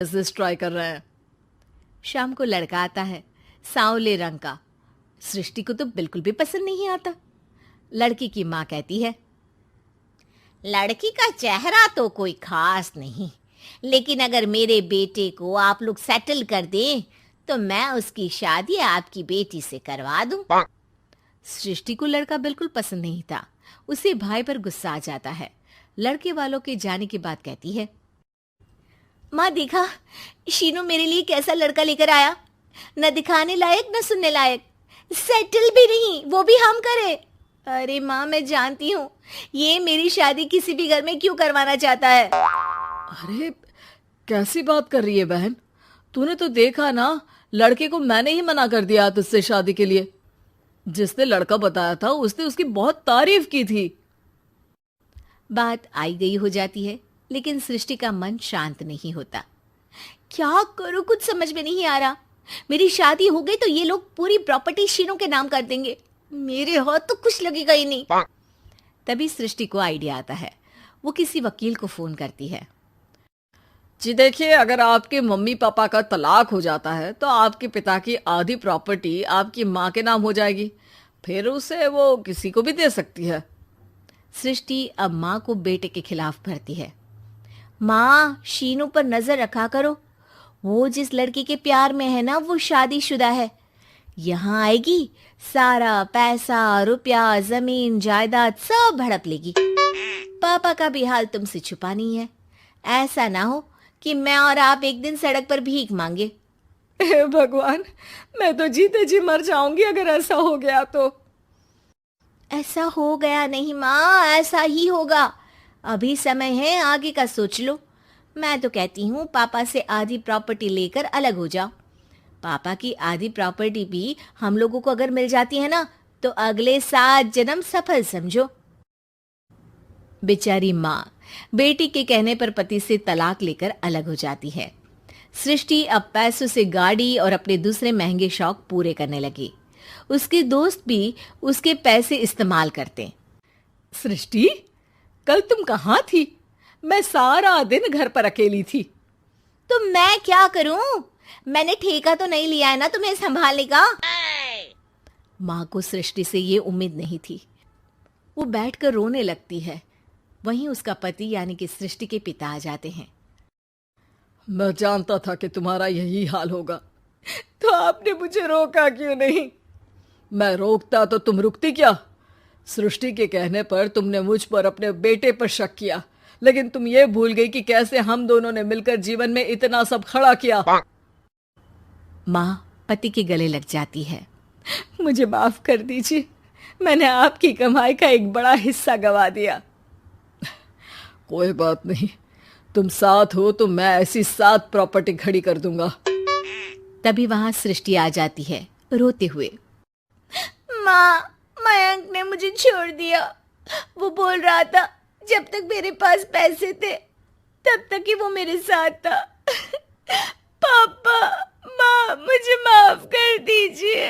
Business try कर रहे हैं। शाम को लड़का आता है, सांवले रंग का। सृष्टि को तो बिल्कुल भी पसंद नहीं आता। लड़की की माँ कहती है, लड़की का चेहरा तो कोई खास नहीं, लेकिन अगर मेरे बेटे को आप लोग सेटल कर दें तो मैं उसकी शादी आपकी बेटी से करवा दूं। सृष्टि को लड़का बिल्कुल पसंद नहीं था। उसे भाई पर गुस्सा आ जाता है। लड़के वालों के जाने के बाद कहती है, माँ देखा, शीनू मेरे लिए कैसा लड़का लेकर आया। न दिखाने लायक न सुनने लायक, सेटल भी नहीं, वो भी हम करे। अरे माँ, मैं जानती हूँ ये मेरी शादी किसी भी घर में क्यों करवाना चाहता है। अरे कैसी बात कर रही है बहन, तूने तो देखा ना, लड़के को मैंने ही मना कर दिया तुझसे शादी के लिए। जिसने लड़का बताया था उसने उसकी बहुत तारीफ की थी। बात आई गई हो जाती है, लेकिन सृष्टि का मन शांत नहीं होता। क्या करूं, कुछ समझ में नहीं आ रहा। मेरी शादी हो गई तो ये लोग पूरी प्रॉपर्टी शीनू के नाम कर देंगे। मेरे हाथ तो कुछ लगेगा ही नहीं। तभी सृष्टि को आइडिया आता है। वो किसी वकील को फोन करती है। जी देखिए, अगर आपके मम्मी पापा का तलाक हो जाता है तो आपके पिता की आधी प्रॉपर्टी आपकी माँ के नाम हो जाएगी। फिर उसे वो किसी को भी दे सकती है। सृष्टि अब माँ को बेटे के खिलाफ भरती है। माँ, शीनू पर नजर रखा करो। वो जिस लड़की के प्यार में है ना, वो शादीशुदा है। यहाँ आएगी, सारा पैसा, रुपया, जमीन, जायदाद सब हड़प लेगी। पापा का भी हाल तुमसे छुपा नहीं है। ऐसा ना हो कि मैं और आप एक दिन सड़क पर भीख मांगे। हे भगवान, मैं तो जीते जी मर जाऊंगी अगर ऐसा हो गया तो। ऐसा हो गया नहीं माँ, ऐसा ही होगा। अभी समय है, आगे का सोच लो। मैं तो कहती हूँ पापा से आधी प्रॉपर्टी लेकर अलग हो जाओ। पापा की आधी प्रॉपर्टी भी हम लोगों को अगर मिल जाती है ना, तो अगले 7 जन्म सफल समझो। बेचारी माँ बेटी के कहने पर पति से तलाक लेकर अलग हो जाती है। सृष्टि अब पैसों से गाड़ी और अपने दूसरे महंगे शौक पूरे करने लगी। उसके दोस्त भी उसके पैसे इस्तेमाल करते। सृष्टि, कल तुम कहाँ थी? मैं सारा दिन घर पर अकेली थी। तो मैं क्या करूं? मैंने ठेका तो नहीं लिया है ना तुम्हें संभालने का। माँ को सृष्टि से ये उम्मीद नहीं थी। वो बैठकर रोने लगती है। वहीं उसका पति यानी कि सृष्टि के पिता आ जाते हैं। मैं जानता था कि तुम्हारा यही हाल होगा, तो आपने मुझे रोका क्यों नहीं? मैं रोकता तो तुम रुकती क्या? सृष्टि के कहने पर तुमने मुझ पर अपने बेटे पर शक किया, लेकिन तुम ये भूल गई कि कैसे हम दोनों ने मिलकर जीवन में इतना सब खड़ा किया। माँ पति के गले लग जाती है। मुझे माफ कर दीजिए, मैंने आपकी कमाई का एक बड़ा हिस्सा गवा दिया। कोई बात नहीं, तुम साथ हो तो मैं ऐसी 7 प्रॉपर्टी खड़ी कर दूंगा। तभी वहां सृष्टि आ जाती है रोते हुए। माँ, मयंक ने मुझे छोड़ दिया। वो बोल रहा था जब तक मेरे पास पैसे थे तब तक ही वो मेरे साथ था। पापा, माँ, मुझे माफ कर दीजिए।